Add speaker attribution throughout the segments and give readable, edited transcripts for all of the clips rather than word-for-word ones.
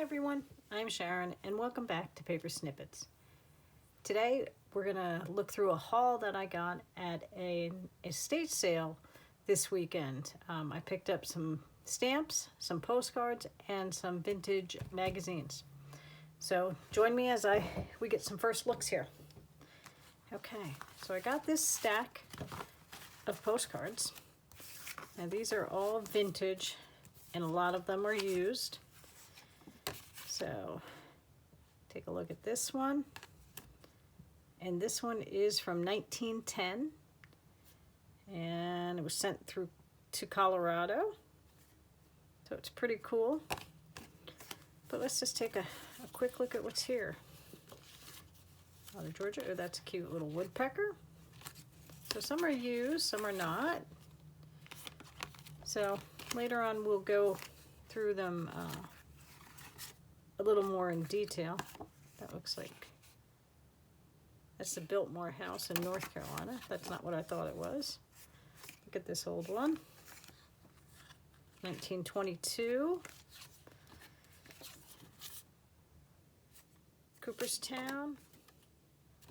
Speaker 1: everyone, I'm Sharon and welcome back to Paper Snippets. Today we're going to look through a haul that I got at an estate sale this weekend. I picked up some stamps, some postcards, and some vintage magazines. So join me as we get some first looks here. Okay, so I got this stack of postcards. Now these are all vintage and a lot of them are used. So take a look at this one. And this one is from 1910. And it was sent through to Colorado. So it's pretty cool. But let's just take a quick look at what's here. Out of Georgia. Oh, that's a cute little woodpecker. So some are used, some are not. So later on we'll go through them a little more in detail. That looks like that's the Biltmore house in North Carolina. That's not what I thought it was. Look at this old one. 1922. Cooperstown.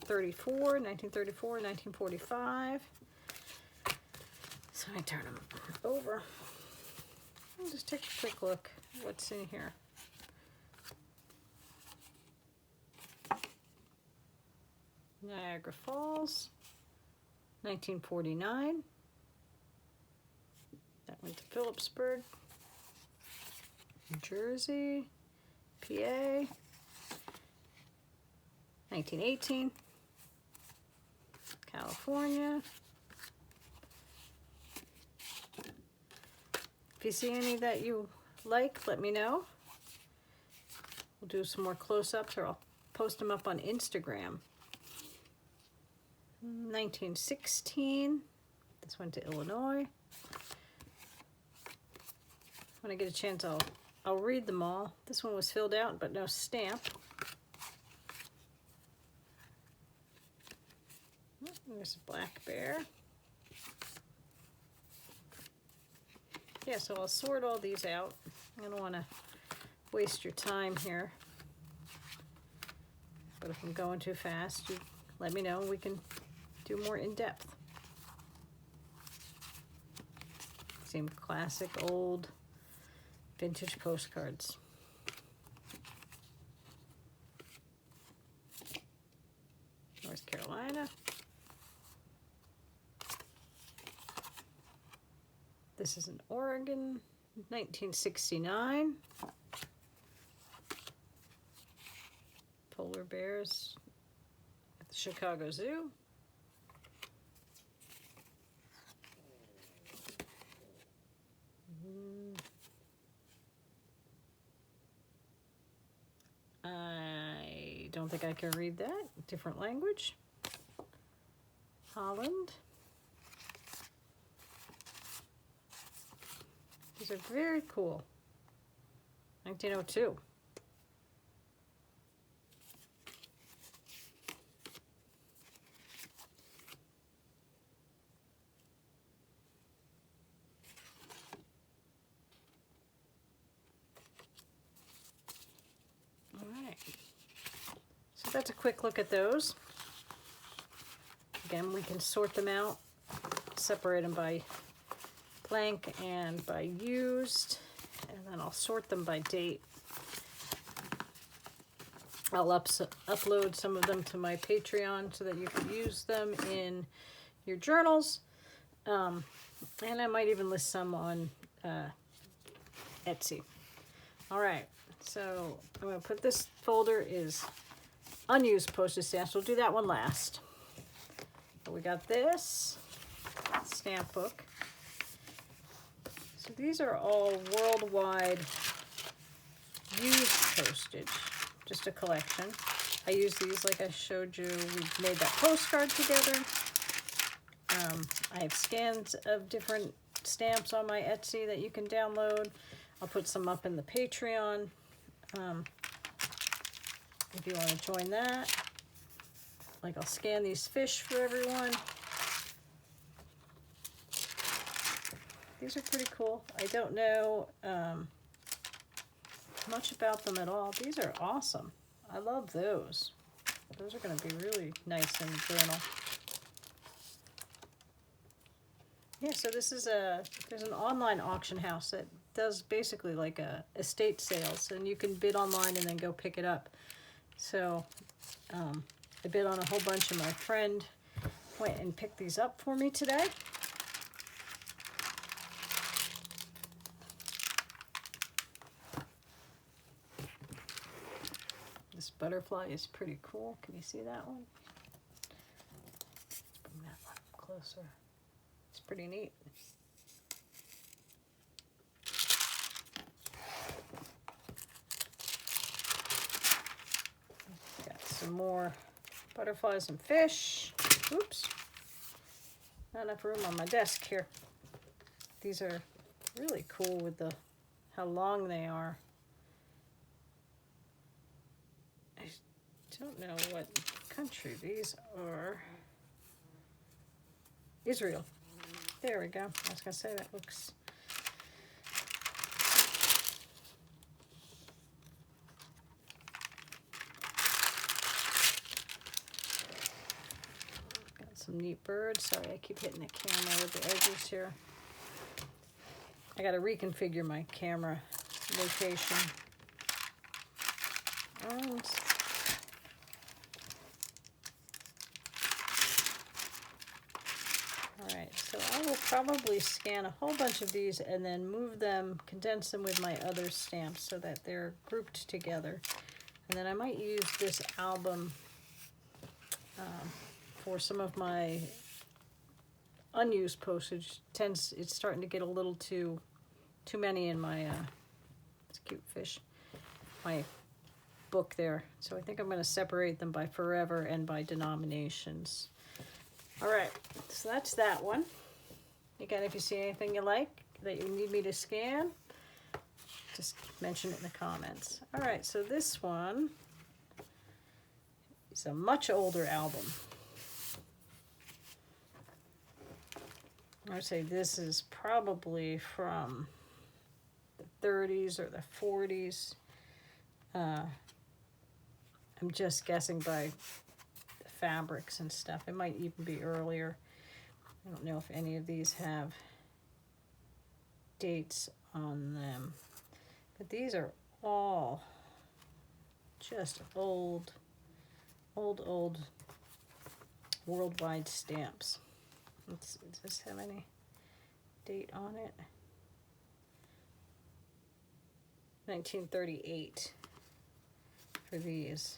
Speaker 1: 1934, 1945. So I turn them over. I'll just take a quick look at what's in here. Niagara Falls, 1949. That went to Phillipsburg, New Jersey, PA, 1918, California. If you see any that you like, let me know. We'll do some more close-ups or I'll post them up on Instagram. 1916. This went to Illinois. When I get a chance, I'll read them all. This one was filled out, but no stamp. There's a black bear. Yeah, so I'll sort all these out. I don't want to waste your time here. But if I'm going too fast, you let me know. We can do more in depth. Same classic old vintage postcards. North Carolina. This is in Oregon, 1969. Polar bears at the Chicago Zoo. I don't think I can read that. Different language. Holland. These are very cool. 1902. So that's a quick look at those. Again, we can sort them out, separate them by blank and by used, and then I'll sort them by date. I'll upload some of them to my Patreon so that you can use them in your journals, and I might even list some on Etsy. All right, so I'm going to put this folder is unused postage stamps. We'll do that one last. So we got this stamp book. So these are all worldwide used postage, just a collection. I use these like I showed you. We made that postcard together. I have scans of different stamps on my Etsy that you can download. I'll put some up in the Patreon. If you want to join that. Like I'll scan these fish for everyone. These are pretty cool. I don't know much about them at all. These are awesome. I love those. Those are going to be really nice in the journal. Yeah, so this is there's an online auction house that does basically like estate sales, and you can bid online and then go pick it up. So I bid on a whole bunch, and my friend went and picked these up for me today. This butterfly is pretty cool. Can you see that one? Let's bring that one closer. It's pretty neat. Got some more butterflies and fish. Oops. Not enough room on my desk here. These are really cool with how long they are. I don't know what country these are. Israel. There we go. I was going to say that looks... Got some neat birds. Sorry, I keep hitting the camera with the edges here. I got to reconfigure my camera location. And alright, so I will probably scan a whole bunch of these and then move them, condense them with my other stamps so that they're grouped together. And then I might use this album for some of my unused postage. It's starting to get a little too many in my it's a cute fish, my book there. So I think I'm going to separate them by forever and by denominations. All right, so that's that one. Again, if you see anything you like that you need me to scan, just mention it in the comments. All right, so this one is a much older album. I would say this is probably from the 30s or the 40s. I'm just guessing by the fabrics and stuff. It might even be earlier. I don't know if any of these have dates on them. But these are all just old worldwide stamps. Does this have any date on it? 1938 for these.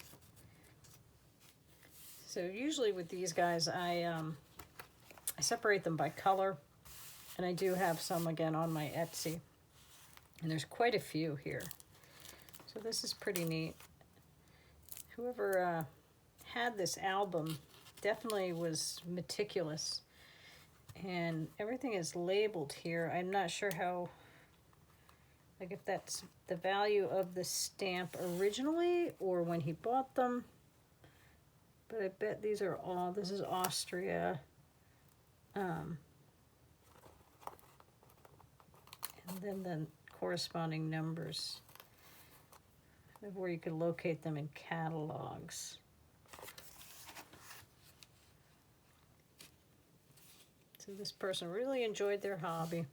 Speaker 1: So usually with these guys, I separate them by color, and I do have some again on my Etsy, and there's quite a few here. So this is pretty neat. Whoever had this album definitely was meticulous, and everything is labeled here. I'm not sure how, like if that's the value of the stamp originally or when he bought them, but I bet these are all, this is Austria, and then the corresponding numbers of where you could locate them in catalogs. So this person really enjoyed their hobby.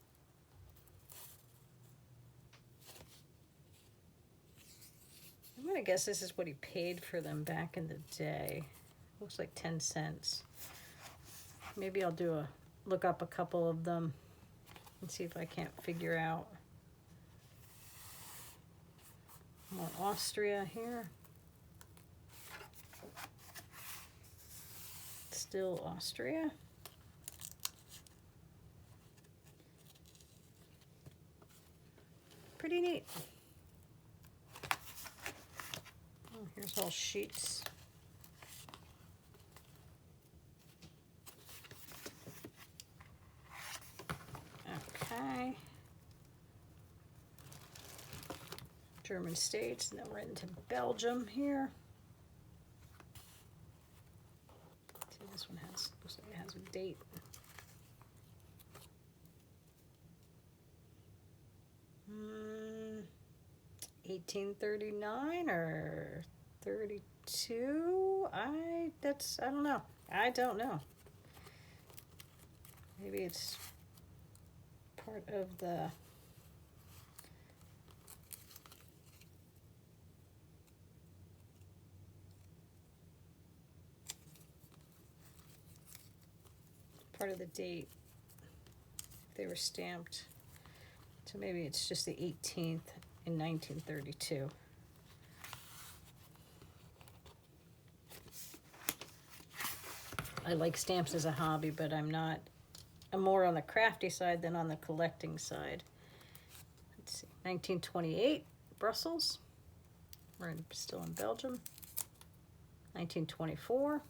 Speaker 1: I'm gonna guess this is what he paid for them back in the day. Looks like 10 cents. Maybe I'll look up a couple of them and see if I can't figure out. More Austria here. Still Austria. Pretty neat. Oh, here's all sheets. Okay. German states, and then we're into Belgium here. See, this one looks like it has a date. 1839 or 32. I don't know. I don't know. Maybe it's part of the date. They were stamped. So maybe it's just the 18th in 1932. I like stamps as a hobby, but I'm more on the crafty side than on the collecting side. Let's see, 1928, Brussels. We're still in Belgium. 1924.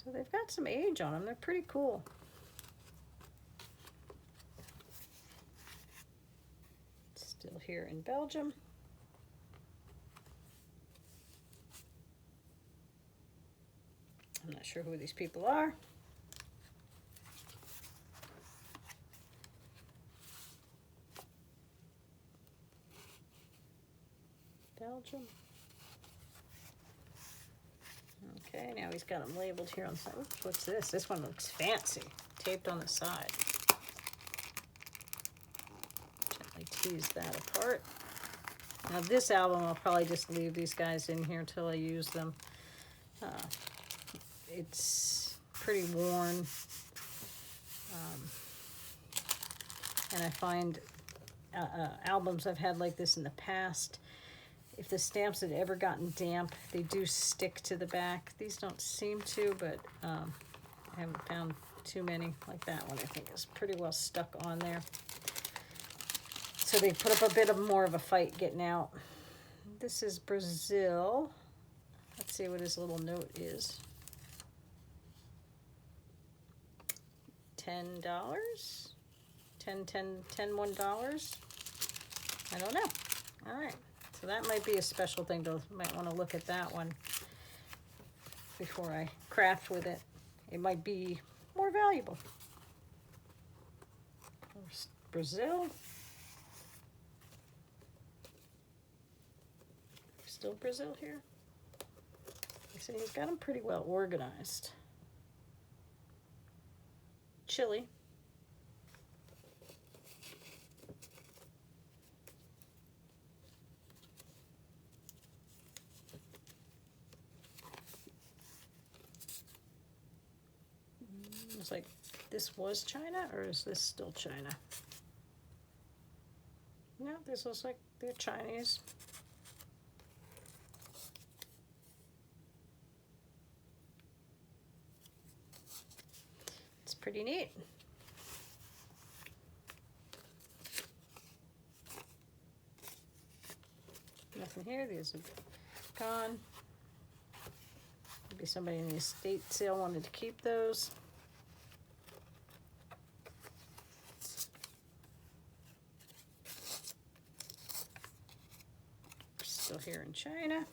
Speaker 1: So they've got some age on them. They're pretty cool. Still here in Belgium. I'm not sure who these people are. Belgium. Okay, now he's got them labeled here on the side. Oops, what's this? This one looks fancy. Taped on the side. Gently tease that apart. Now this album, I'll probably just leave these guys in here until I use them. It's pretty worn. And I find albums I've had like this in the past, if the stamps had ever gotten damp, they do stick to the back. These don't seem to, but I haven't found too many like that one. I think is pretty well stuck on there. So they put up a bit more of a fight getting out. This is Brazil. Let's see what his little note is. $10? $1. I don't know. All right. So that might be a special thing. Might want to look at that one before I craft with it. It might be more valuable. Brazil. Still Brazil here. So he's got them pretty well organized. Chile. It's like, this was China, or is this still China? No, this looks like they're Chinese. It's pretty neat. Nothing here. These are gone. Maybe somebody in the estate sale wanted to keep those. Still here in China.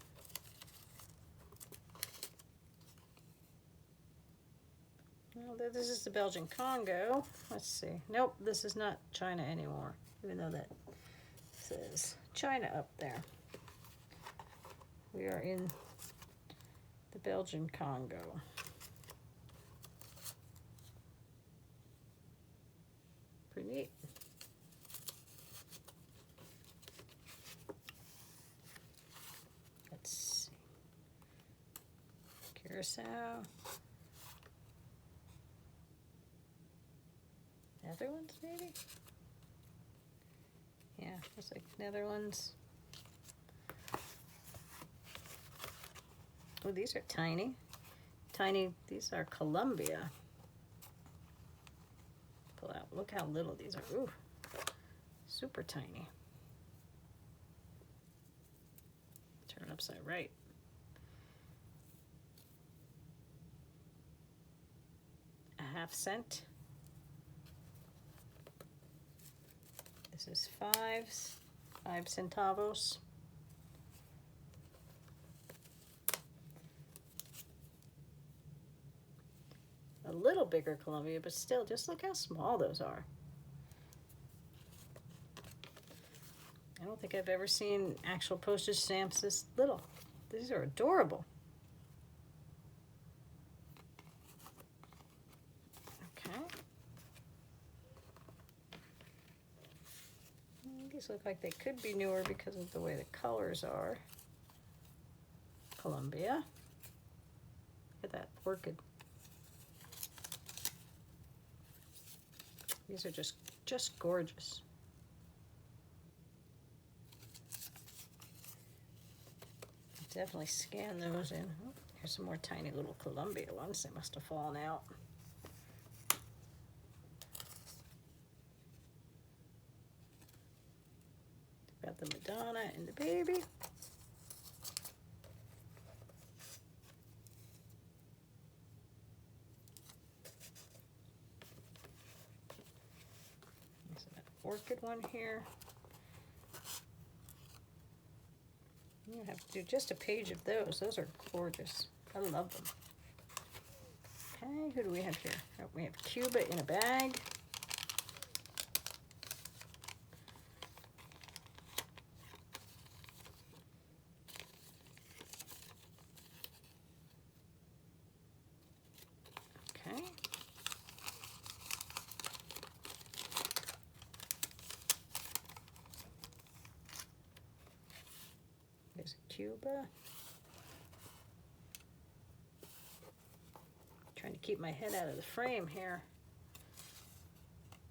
Speaker 1: Well, this is the Belgian Congo. Let's see. Nope, this is not China anymore, even though that says China up there. We are in the Belgian Congo. Pretty neat. Let's see. Curacao. Netherlands, maybe? Yeah, looks like Netherlands. Oh, these are tiny. Tiny, these are Colombia. Pull out, look how little these are. Ooh, super tiny. Turn upside right. A half cent. This is 5 centavos. A little bigger Colombia, but still, just look how small those are. I don't think I've ever seen actual postage stamps this little. These are adorable. Okay. These look like they could be newer because of the way the colors are. Columbia. Look at that orchid. These are just gorgeous. Definitely scan those in. Oh, here's some more tiny little Columbia ones. They must have fallen out. Got the Madonna and the baby. There's an orchid one here. You have to do just a page of those. Those are gorgeous. I love them. Okay, who do we have here? Oh, we have Cuba in a bag. Okay. There's Cuba. Trying to keep my head out of the frame here.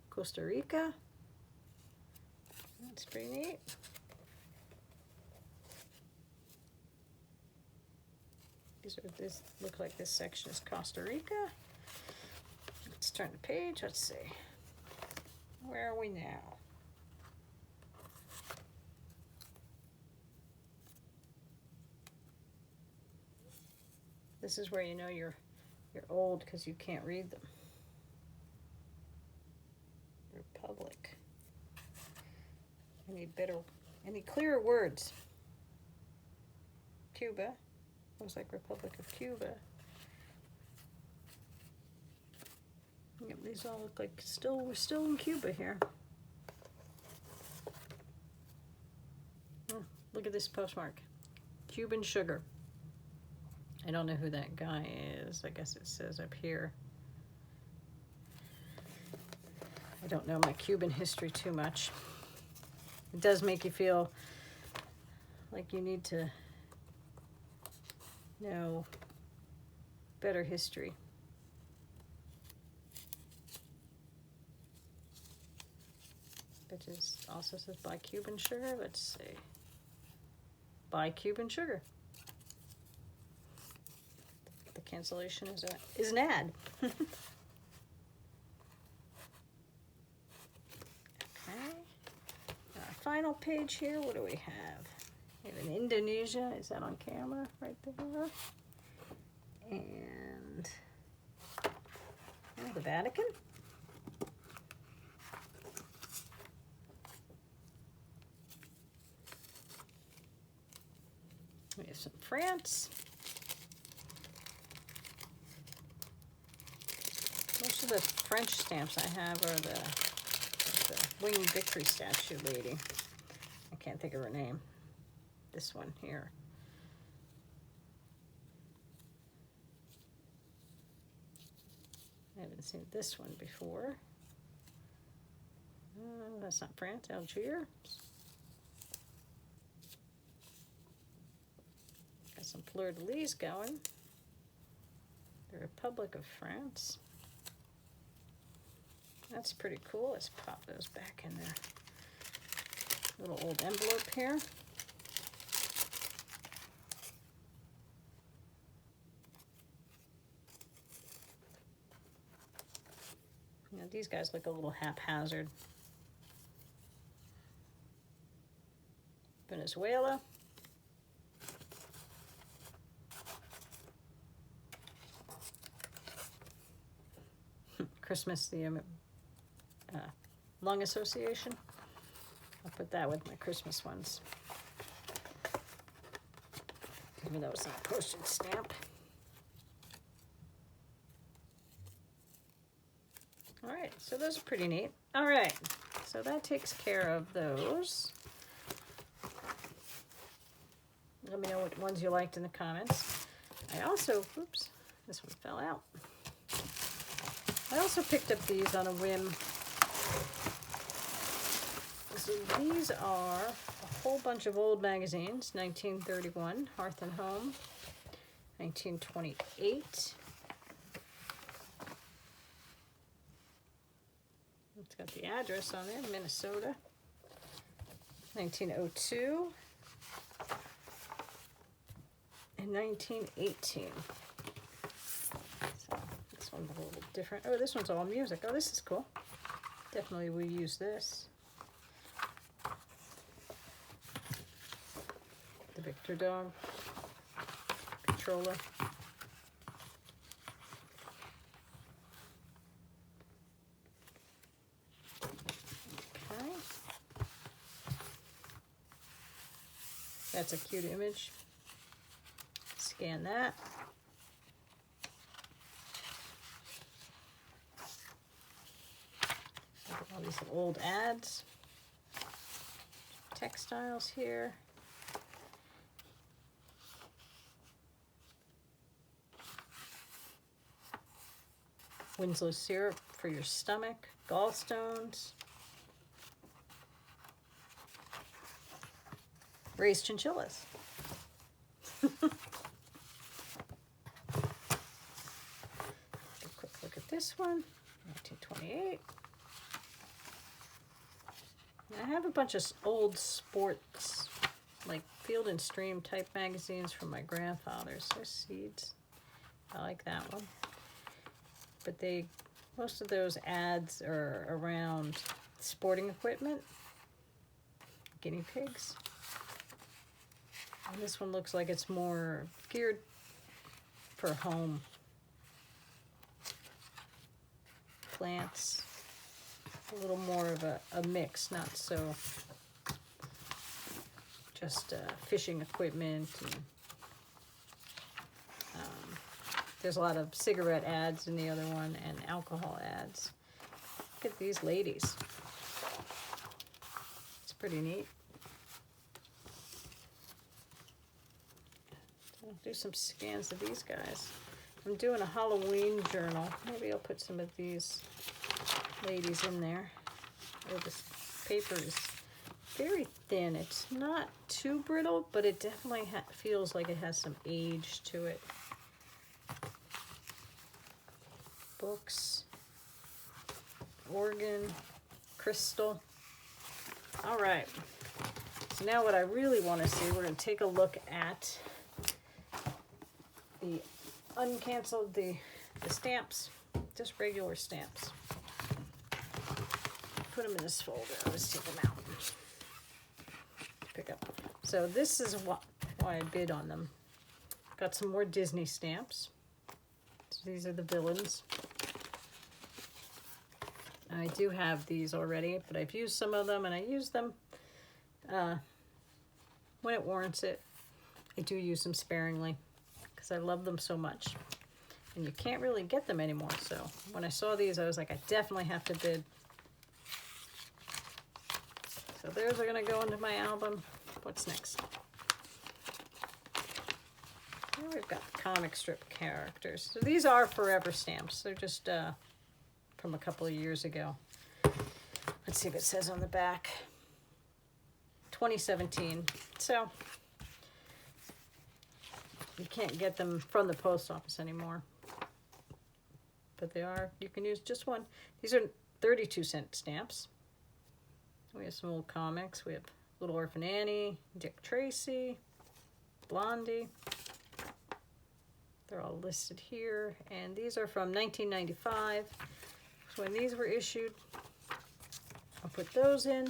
Speaker 1: Costa Rica. That's pretty neat. This look like this section is Costa Rica. Let's turn the page. Let's see. Where are we now? This is where you know you're old because you can't read them. Republic. Any clearer words? Cuba. Looks like Republic of Cuba. Yep, these all look like we're still in Cuba here. Oh, look at this postmark. Cuban sugar. I don't know who that guy is. I guess it says up here. I don't know my Cuban history too much. It does make you feel like you need to know better history. It also says buy Cuban sugar. Let's see. Buy Cuban sugar. The cancellation is an ad. Okay. Our final page here. What do we have? We have an Indonesia. Is that on camera right there? And the Vatican. We have some France. Most of the French stamps I have are the Winged Victory statue lady. I can't think of her name. This one here. I haven't seen this one before. That's not France, Algiers. Got some fleur-de-lis going. The Republic of France. That's pretty cool. Let's pop those back in their little old envelope here. Now these guys look a little haphazard. Venezuela. Christmas, the Lung Association. I'll put that with my Christmas ones. Even though it's not a postage stamp. All right, so those are pretty neat. All right, so that takes care of those. Let me know what ones you liked in the comments. I also, oops, this one fell out. I also picked up these on a whim. So these are a whole bunch of old magazines. 1931, Hearth and Home. 1928. It's got the address on there, Minnesota. 1902. And 1918. So this one's a little different. Oh, this one's all music. Oh, this is cool. Definitely we use this. The Victor dog. Controller. Okay. That's a cute image. Scan that. All these old ads. Textiles here. Winslow syrup for your stomach. Gallstones. Raised chinchillas. A quick look at this one. 1928. I have a bunch of old sports, like Field and Stream type magazines from my grandfather's. There's Seeds. I like that one. But most of those ads are around sporting equipment, guinea pigs. And this one looks like it's more geared for home. Plants. A little more of a mix, not so just fishing equipment. And, there's a lot of cigarette ads in the other one and alcohol ads. Look at these ladies. It's pretty neat. I'll do some scans of these guys. I'm doing a Halloween journal. Maybe I'll put some of these ladies in there. Oh, this paper is very thin. It's not too brittle, but it definitely feels like it has some age to it. Books, organ, crystal. All right. So now what I really want to see, we're going to take a look at the uncanceled, the stamps, just regular stamps. Put them in this folder. Let's take them out. Pick up. So this is why I bid on them. Got some more Disney stamps. So these are the villains. I do have these already, but I've used some of them, and I use them when it warrants it. I do use them sparingly because I love them so much. And you can't really get them anymore. So when I saw these, I was like, I definitely have to bid. So those are going to go into my album. What's next? Here we've got comic strip characters. So these are forever stamps. They're just from a couple of years ago. Let's see if it says on the back. 2017. So you can't get them from the post office anymore. But they are, you can use just one. These are 32-cent stamps. We have some old comics. We have Little Orphan Annie, Dick Tracy, Blondie. They're all listed here. And these are from 1995. So when these were issued, I'll put those in.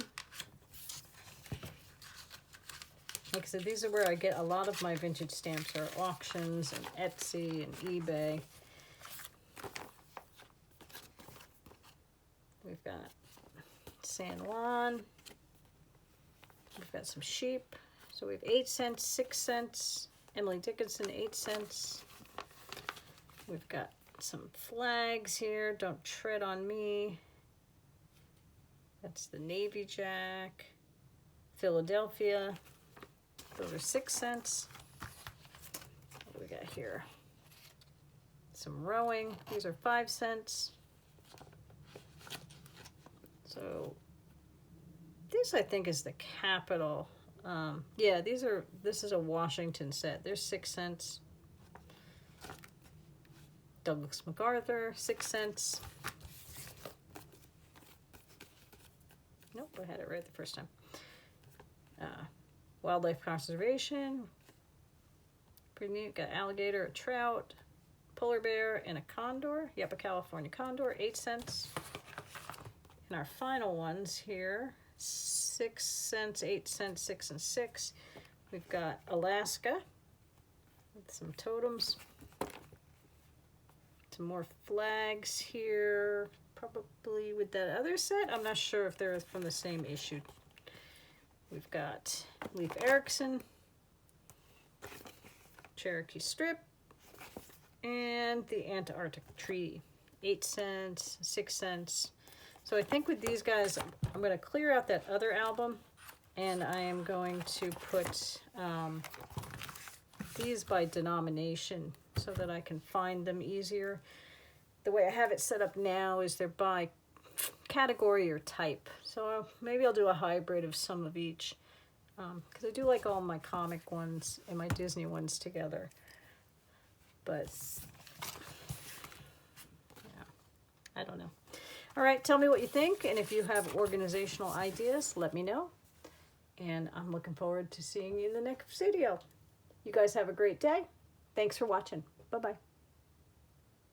Speaker 1: Like I said, these are where I get a lot of my vintage stamps, are auctions and Etsy and eBay. We've got San Juan. We've got some sheep. So we have 8 cents, 6 cents. Emily Dickinson, 8 cents. We've got some flags here. Don't tread on me. That's the Navy Jack. Philadelphia. Those are 6 cents. What do we got here? Some rowing. These are 5 cents. So this I think is the capital. Yeah, this is a Washington set. There's 6 cents. Douglas MacArthur, 6 cents. Nope, I had it right the first time. Wildlife conservation. Pretty neat. Got alligator, a trout, polar bear, and a condor. Yep, a California condor, 8 cents. And our final ones here, 6 cents, 8 cents, 6 and 6. We've got Alaska with some totems. Some more flags here, probably with that other set. I'm not sure if they're from the same issue. We've got Leif Erikson, Cherokee Strip, and the Antarctic Treaty. 8 cents, 6 cents. So I think with these guys, I'm going to clear out that other album, and I am going to put these by denomination so that I can find them easier. The way I have it set up now is they're by category or type. So maybe I'll do a hybrid of some of each, because I do like all my comic ones and my Disney ones together. But yeah, I don't know. All right, tell me what you think, and if you have organizational ideas, let me know. And I'm looking forward to seeing you in the next video. You guys have a great day. Thanks for watching. Bye-bye.